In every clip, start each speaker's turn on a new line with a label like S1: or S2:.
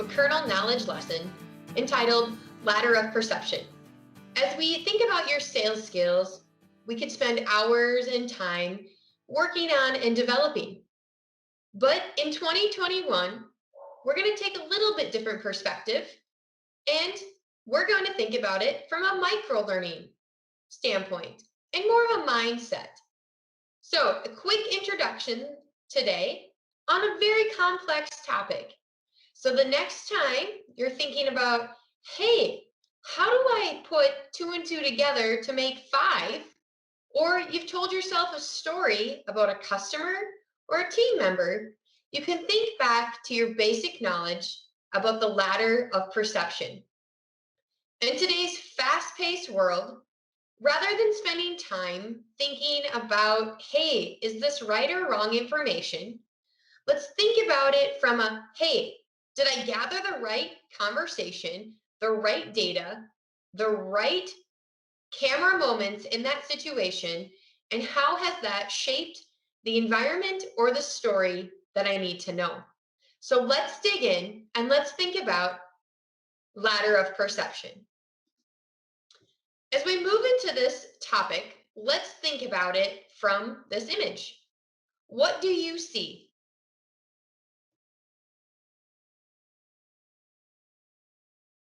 S1: a Kernel knowledge lesson entitled Ladder of Perception. As we think about your sales skills, we could spend hours and time working on and developing. But in 2021, we're going to take a little bit different perspective and we're going to think about it from a micro learning standpoint and more of a mindset. So, a quick introduction today on a very complex topic. So, the next time you're thinking about, hey, how do I put two and two together to make five? Or you've told yourself a story about a customer or a team member, you can think back to your basic knowledge about the ladder of perception. In today's fast-paced world, rather than spending time thinking about, hey, is this right or wrong information? Let's think about it from a, hey, did I gather the right conversation, the right data, the right camera moments in that situation, and how has that shaped the environment or the story that I need to know? So let's dig in and let's think about ladder of perception. As we move into this topic, let's think about it from this image. What do you see?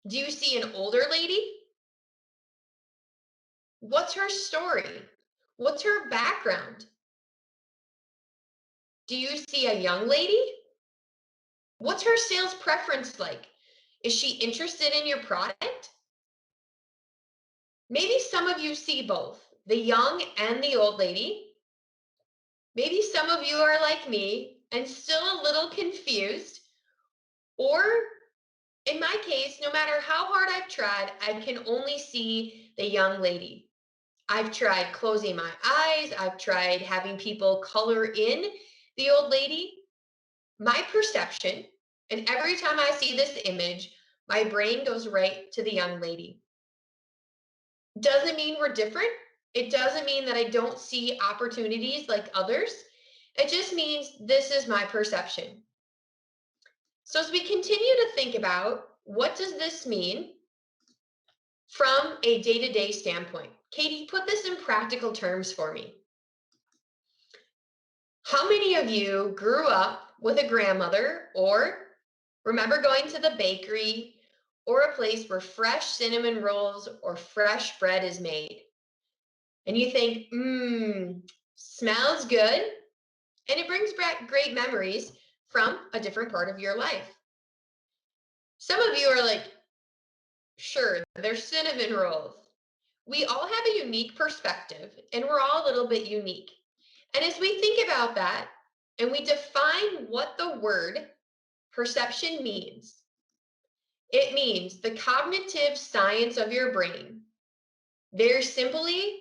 S1: Do you see an older lady? What's her story? What's her background? Do you see a young lady? What's her sales preference like? Is she interested in your product? Maybe some of you see both, the young and the old lady. Maybe some of you are like me and still a little confused. Or in my case, no matter how hard I've tried, I can only see the young lady. I've tried closing my eyes. I've tried having people color in the old lady. My perception, and every time I see this image, my brain goes right to the young lady. Doesn't mean we're different. It doesn't mean that I don't see opportunities like others. It just means this is my perception. So as we continue to think about what does this mean from a day-to-day standpoint, Katie, put this in practical terms for me. How many of you grew up with a grandmother or remember going to the bakery or a place where fresh cinnamon rolls or fresh bread is made? And you think, smells good. And it brings back great memories from a different part of your life. Some of you are like, sure, they're cinnamon rolls. We all have a unique perspective and we're all a little bit unique. And as we think about that and we define what the word perception means, it means the cognitive science of your brain. Very simply,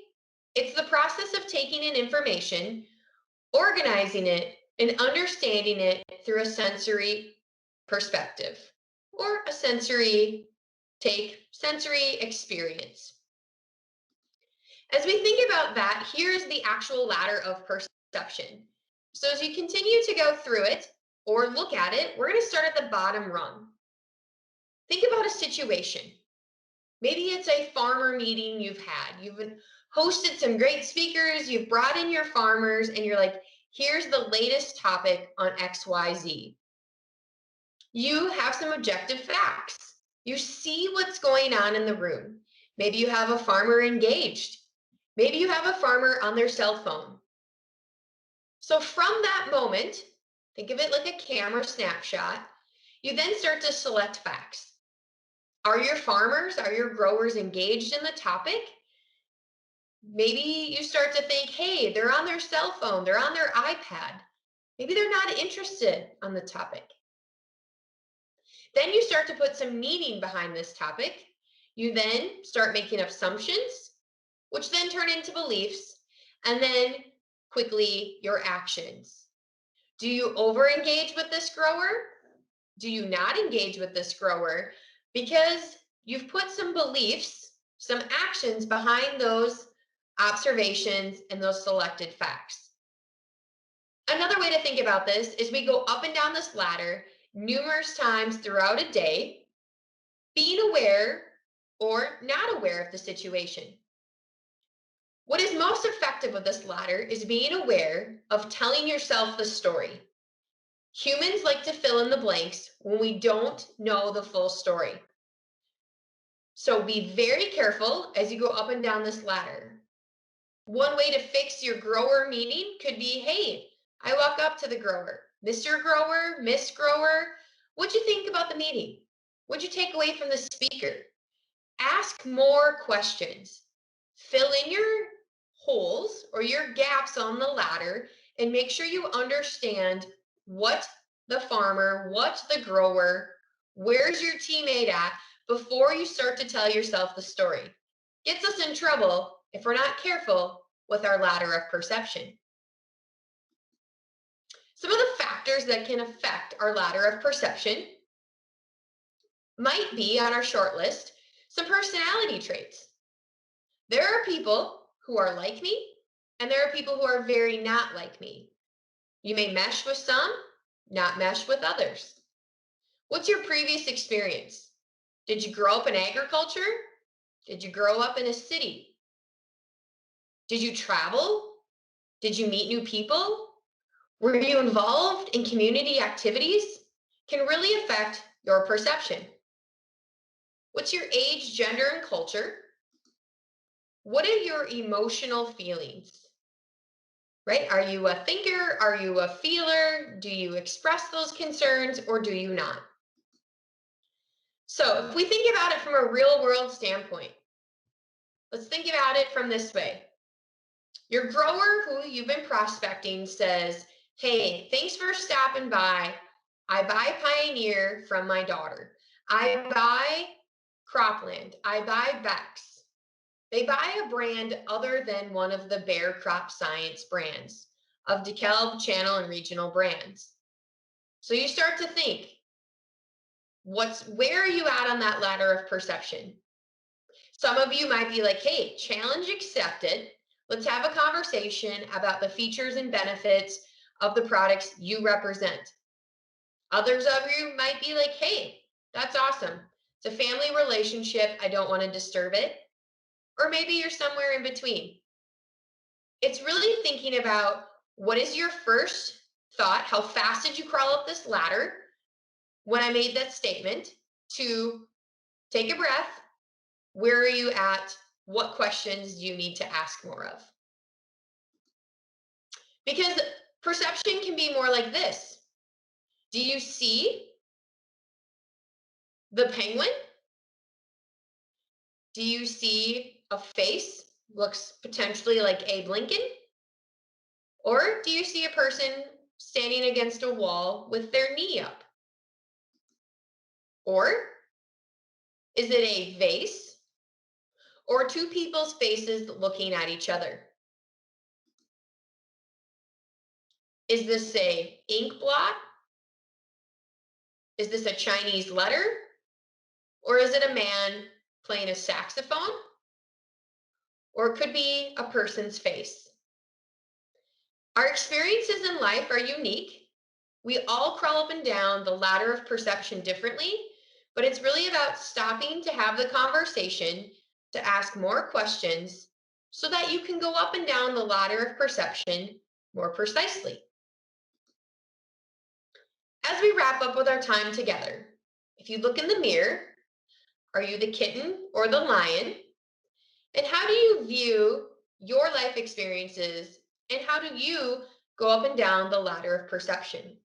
S1: it's the process of taking in information, organizing it, and understanding it through a sensory perspective or a sensory experience. As we think about that, here's the actual ladder of perception. So as you continue to go through it or look at it, we're going to start at the bottom rung. Think about a situation. Maybe it's a farmer meeting you've had. You've hosted some great speakers, you've brought in your farmers, and you're like, here's the latest topic on XYZ. You have some objective facts. You see what's going on in the room. Maybe you have a farmer engaged. Maybe you have a farmer on their cell phone. So from that moment, think of it like a camera snapshot. You then start to select facts. Are your farmers, are your growers engaged in the topic? Maybe you start to think, hey, they're on their cell phone, they're on their iPad. Maybe they're not interested on the topic. Then you start to put some meaning behind this topic. You then start making assumptions, which then turn into beliefs, and then quickly your actions. Do you over-engage with this grower? Do you not engage with this grower? Because you've put some beliefs, some actions behind those observations and those selected facts. Another way to think about this is we go up and down this ladder. numerous times throughout a day, being aware or not aware of the situation. What is most effective with this ladder is being aware of telling yourself the story. Humans like to fill in the blanks when we don't know the full story. So be very careful as you go up and down this ladder. One way to fix your grower meeting could be, hey, I walk up to the grower, Mr. Grower, Miss Grower, what'd you think about the meeting? What'd you take away from the speaker? Ask more questions. Fill in your holes or your gaps on the ladder and make sure you understand what the farmer, what the grower, where's your teammate at before you start to tell yourself the story. Gets us in trouble if we're not careful with our ladder of perception. Some of the factors that can affect our ladder of perception might be on our short list some personality traits. There are people who are like me, and there are people who are very not like me. You may mesh with some, not mesh with others. What's your previous experience? Did you grow up in agriculture? Did you grow up in a city? Did you travel? Did you meet new people? Were you involved in community activities? Can really affect your perception. What's your age, gender, and culture? What are your emotional feelings? Right? Are you a thinker? Are you a feeler? Do you express those concerns or do you not? So if we think about it from a real world standpoint, let's think about it from this way. Your grower who you've been prospecting says, hey, thanks for stopping by. I buy Pioneer from my daughter. I buy Cropland. I buy Bex. They buy a brand other than one of the Bayer Crop Science brands of DeKalb channel and regional brands. So you start to think, where are you at on that ladder of perception? Some of you might be like, hey, challenge accepted. Let's have a conversation about the features and benefits of the products you represent. Others of you might be like, hey, that's awesome. It's a family relationship. I don't want to disturb it. Or maybe you're somewhere in between. It's really thinking about what is your first thought? How fast did you crawl up this ladder when I made that statement? To take a breath. Where are you at? What questions do you need to ask more of? Because perception can be more like this. Do you see the penguin? Do you see a face looks potentially like Abe Lincoln? Or do you see a person standing against a wall with their knee up? Or is it a vase or two people's faces looking at each other? Is this a ink blot? Is this a Chinese letter? Or is it a man playing a saxophone? Or it could be a person's face. Our experiences in life are unique. We all crawl up and down the ladder of perception differently, but it's really about stopping to have the conversation, to ask more questions so that you can go up and down the ladder of perception more precisely. As we wrap up with our time together, if you look in the mirror, are you the kitten or the lion? And how do you view your life experiences and how do you go up and down the ladder of perception?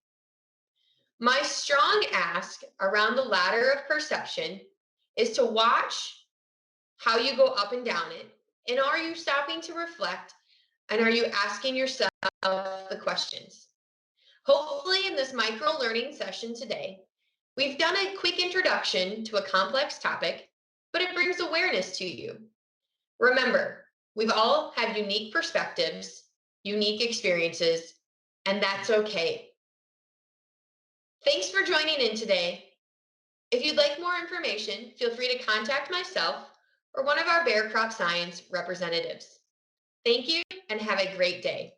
S1: My strong ask around the ladder of perception is to watch how you go up and down it. And are you stopping to reflect? And are you asking yourself the questions? Hopefully, in this micro learning session today, we've done a quick introduction to a complex topic, but it brings awareness to you. Remember, we've all had unique perspectives, unique experiences, and that's okay. Thanks for joining in today. If you'd like more information, feel free to contact myself or one of our Bayer Crop Science representatives. Thank you and have a great day.